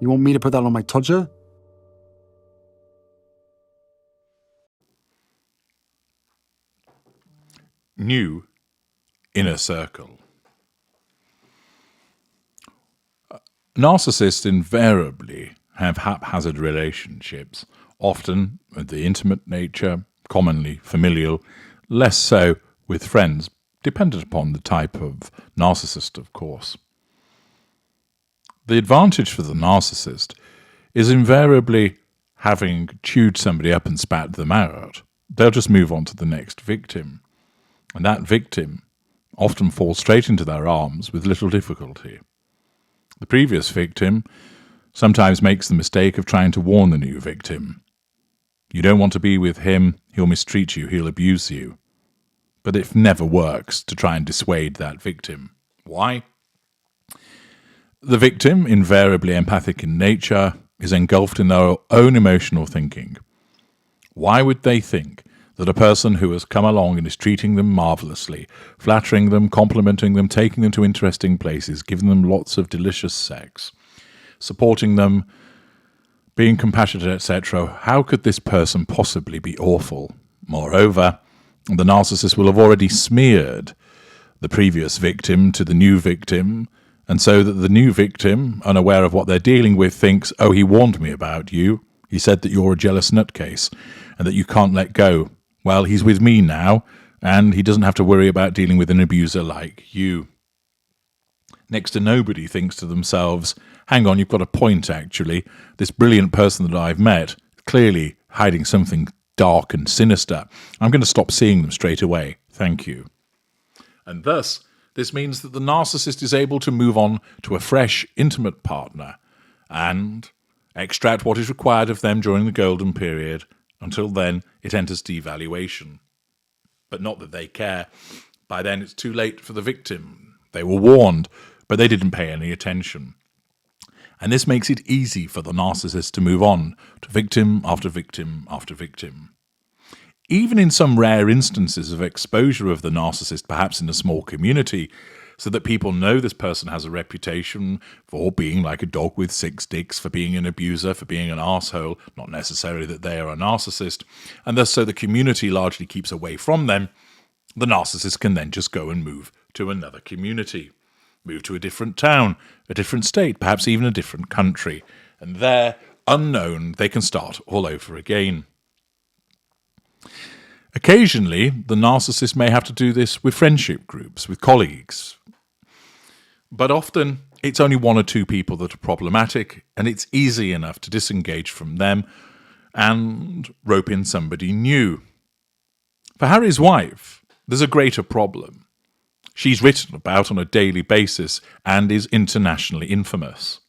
You want me to put that on my Tudor? New inner circle. Narcissists invariably have haphazard relationships, often of the intimate nature, commonly familial, less so with friends, dependent upon the type of narcissist, of course. The advantage for the narcissist is invariably having chewed somebody up and spat them out. They'll just move on to the next victim. And that victim often falls straight into their arms with little difficulty. The previous victim sometimes makes the mistake of trying to warn the new victim. You don't want to be with him, he'll mistreat you, he'll abuse you. But it never works to try and dissuade that victim. Why? The victim, invariably empathic in nature, is engulfed in their own emotional thinking. Why would they think that a person who has come along and is treating them marvellously, flattering them, complimenting them, taking them to interesting places, giving them lots of delicious sex, supporting them, being compassionate, etc., how could this person possibly be awful? Moreover, the narcissist will have already smeared the previous victim to the new victim, and so that the new victim, unaware of what they're dealing with, thinks, oh, he warned me about you. He said that you're a jealous nutcase and that you can't let go. Well, he's with me now, and he doesn't have to worry about dealing with an abuser like you. Next to nobody thinks to themselves, hang on, you've got a point, actually. This brilliant person that I've met, clearly hiding something dark and sinister. I'm going to stop seeing them straight away. Thank you. And thus, this means that the narcissist is able to move on to a fresh, intimate partner and extract what is required of them during the golden period. Until then, it enters devaluation. But not that they care. By then, it's too late for the victim. They were warned, but they didn't pay any attention. And this makes it easy for the narcissist to move on to victim after victim after victim. Even in some rare instances of exposure of the narcissist, perhaps in a small community, so that people know this person has a reputation for being like a dog with six dicks, for being an abuser, for being an arsehole, not necessarily that they are a narcissist, and thus so the community largely keeps away from them, the narcissist can then just go and move to another community, move to a different town, a different state, perhaps even a different country, and there, unknown, they can start all over again. Occasionally, the narcissist may have to do this with friendship groups, with colleagues. But often, it's only one or two people that are problematic, and it's easy enough to disengage from them and rope in somebody new. For Harry's wife, there's a greater problem. She's written about on a daily basis and is internationally infamous.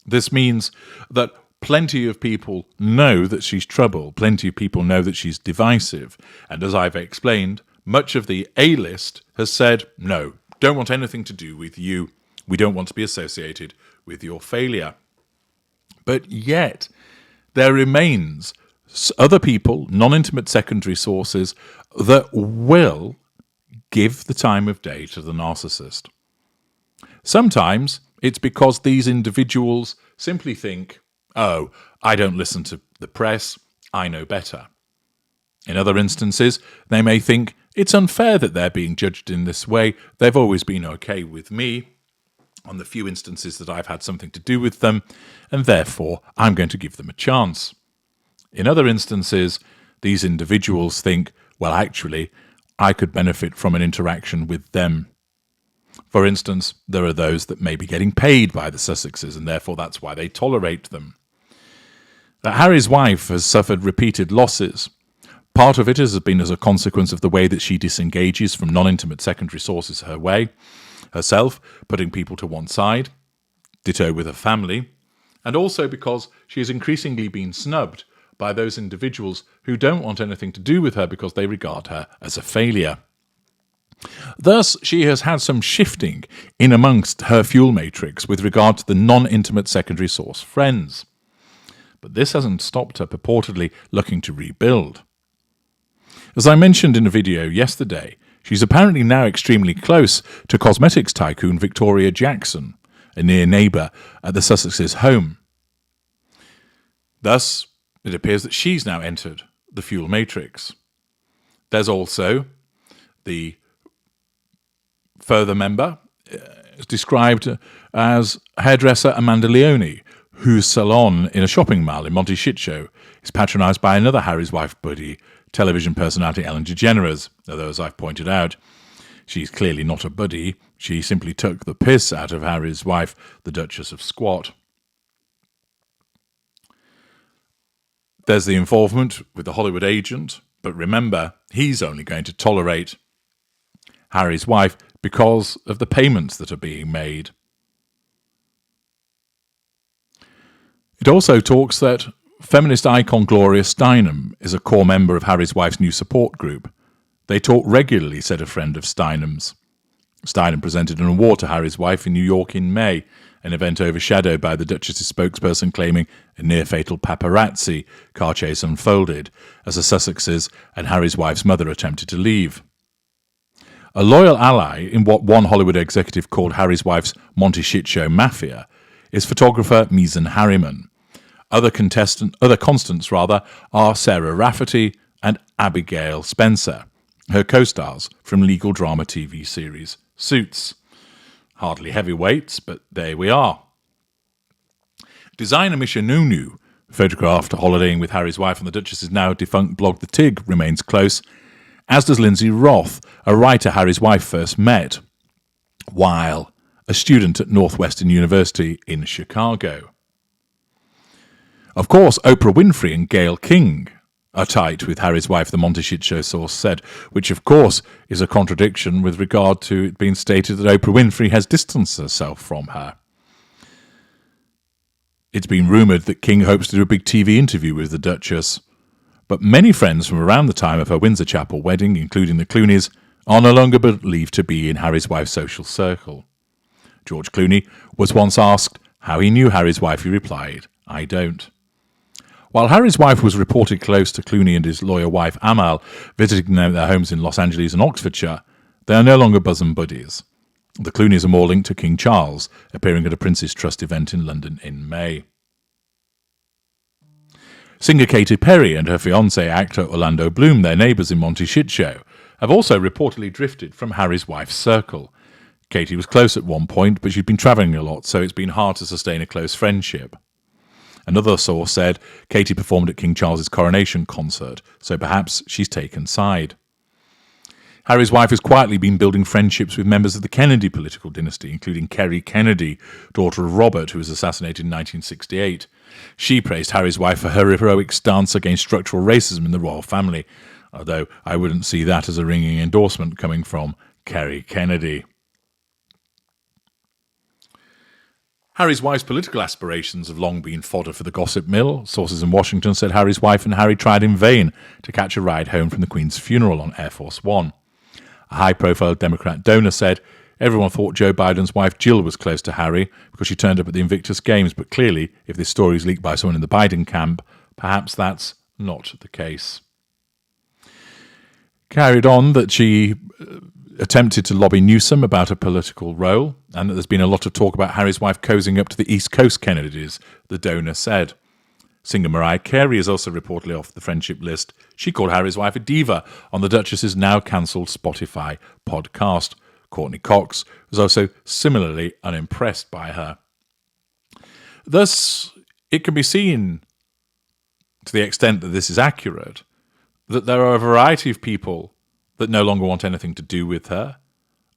This means that plenty of people know that she's trouble, plenty of people know that she's divisive, and as I've explained, much of the A-list has said, no, don't want anything to do with you. We don't want to be associated with your failure. But yet, there remains other people, non-intimate secondary sources, that will give the time of day to the narcissist. Sometimes it's because these individuals simply think, oh, I don't listen to the press, I know better. In other instances, they may think it's unfair that they're being judged in this way. They've always been okay with me on the few instances that I've had something to do with them, and therefore I'm going to give them a chance. In other instances, these individuals think, well, actually, I could benefit from an interaction with them. For instance, there are those that may be getting paid by the Sussexes, and therefore that's why they tolerate them. Harry's wife has suffered repeated losses. Part of it has been as a consequence of the way that she disengages from non-intimate secondary sources herself, putting people to one side, ditto with her family, and also because she has increasingly been snubbed by those individuals who don't want anything to do with her because they regard her as a failure. Thus, she has had some shifting in amongst her fuel matrix with regard to the non-intimate secondary source friends. But this hasn't stopped her purportedly looking to rebuild. As I mentioned in a video yesterday, she's apparently now extremely close to cosmetics tycoon Victoria Jackson, a near neighbour at the Sussexes' home. Thus, it appears that she's now entered the fuel matrix. There's also the further member, described as hairdresser Amanda Leone, whose salon in a shopping mall in Montecito is patronised by another Harry's wife buddy, television personality Ellen DeGeneres. Although, as I've pointed out, she's clearly not a buddy. She simply took the piss out of Harry's wife, the Duchess of Squat. There's the involvement with the Hollywood agent, but remember, he's only going to tolerate Harry's wife because of the payments that are being made. It also talks that feminist icon Gloria Steinem is a core member of Harry's wife's new support group. They talk regularly, said a friend of Steinem's. Steinem presented an award to Harry's wife in New York in May, an event overshadowed by the Duchess's spokesperson claiming a near-fatal paparazzi car chase unfolded as the Sussexes and Harry's wife's mother attempted to leave. A loyal ally in what one Hollywood executive called Harry's wife's Montecito mafia is photographer Meason Harriman. Other constants are Sarah Rafferty and Abigail Spencer, her co-stars from legal drama TV series Suits. Hardly heavyweights, but there we are. Designer Misha Nunu, photographed holidaying with Harry's wife on the Duchess's now defunct blog The Tig, remains close, as does Lindsay Roth, a writer Harry's wife first met while a student at Northwestern University in Chicago. Of course, Oprah Winfrey and Gayle King are tight with Harry's wife, the Montecito source said, which of course is a contradiction with regard to it being stated that Oprah Winfrey has distanced herself from her. It's been rumoured that King hopes to do a big TV interview with the Duchess, but many friends from around the time of her Windsor Chapel wedding, including the Clooneys, are no longer believed to be in Harry's wife's social circle. George Clooney was once asked how he knew Harry's wife. He replied, "I don't." While Harry's wife was reported close to Clooney and his lawyer wife Amal, visiting their homes in Los Angeles and Oxfordshire, they are no longer bosom buddies. The Clooneys are more linked to King Charles, appearing at a Prince's Trust event in London in May. Singer Katy Perry and her fiancé actor Orlando Bloom, their neighbours in Montecito, have also reportedly drifted from Harry's wife's circle. Katy was close at one point, but she'd been travelling a lot, so it's been hard to sustain a close friendship. Another source said Katy performed at King Charles's coronation concert, so perhaps she's taken side. Harry's wife has quietly been building friendships with members of the Kennedy political dynasty, including Kerry Kennedy, daughter of Robert, who was assassinated in 1968. She praised Harry's wife for her heroic stance against structural racism in the royal family, although I wouldn't see that as a ringing endorsement coming from Kerry Kennedy. Harry's wife's political aspirations have long been fodder for the gossip mill. Sources in Washington said Harry's wife and Harry tried in vain to catch a ride home from the Queen's funeral on Air Force One. A high-profile Democrat donor said everyone thought Joe Biden's wife Jill was close to Harry because she turned up at the Invictus Games, but clearly, if this story is leaked by someone in the Biden camp, perhaps that's not the case. Carried on that she attempted to lobby Newsom about a political role, and that there's been a lot of talk about Harry's wife cozying up to the East Coast Kennedys, the donor said. Singer Mariah Carey is also reportedly off the friendship list. She called Harry's wife a diva on the Duchess's now cancelled Spotify podcast. Courtney Cox was also similarly unimpressed by her. Thus, it can be seen, to the extent that this is accurate, that there are a variety of people that no longer want anything to do with her,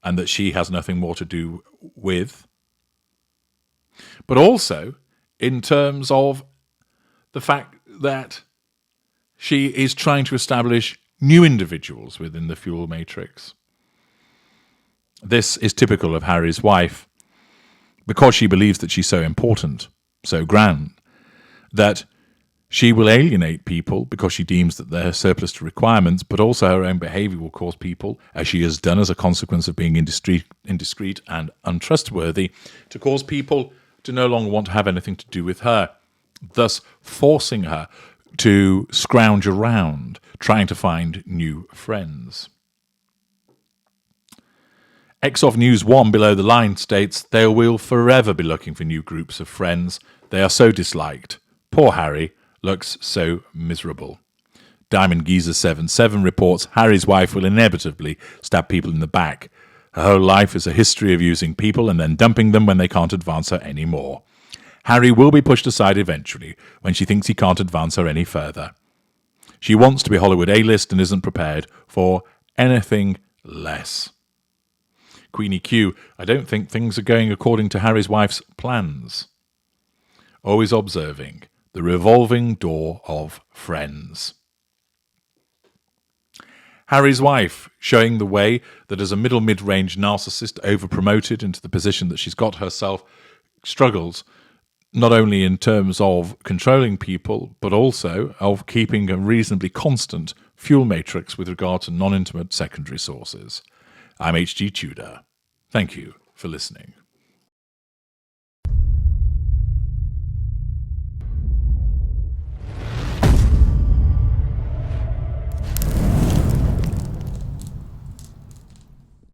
and that she has nothing more to do with. But also, in terms of the fact that she is trying to establish new individuals within the fuel matrix. This is typical of Harry's wife, because she believes that she's so important, so grand, that she will alienate people because she deems that they're surplus to requirements, but also her own behaviour will cause people, as she has done as a consequence of being indiscreet and untrustworthy, to cause people to no longer want to have anything to do with her, thus forcing her to scrounge around, trying to find new friends. XOF News 1 below the line states, they will forever be looking for new groups of friends. They are so disliked. Poor Harry. looks so miserable. Diamond Geezer 77 reports Harry's wife will inevitably stab people in the back. Her whole life is a history of using people and then dumping them when they can't advance her anymore. Harry will be pushed aside eventually when she thinks he can't advance her any further. She wants to be Hollywood A-list and isn't prepared for anything less. Queenie Q, I don't think things are going according to Harry's wife's plans. Always observing the revolving door of friends. Harry's wife, showing the way that as a middle mid-range narcissist over-promoted into the position that she's got herself, struggles not only in terms of controlling people, but also of keeping a reasonably constant fuel matrix with regard to non-intimate secondary sources. I'm H.G. Tudor. Thank you for listening.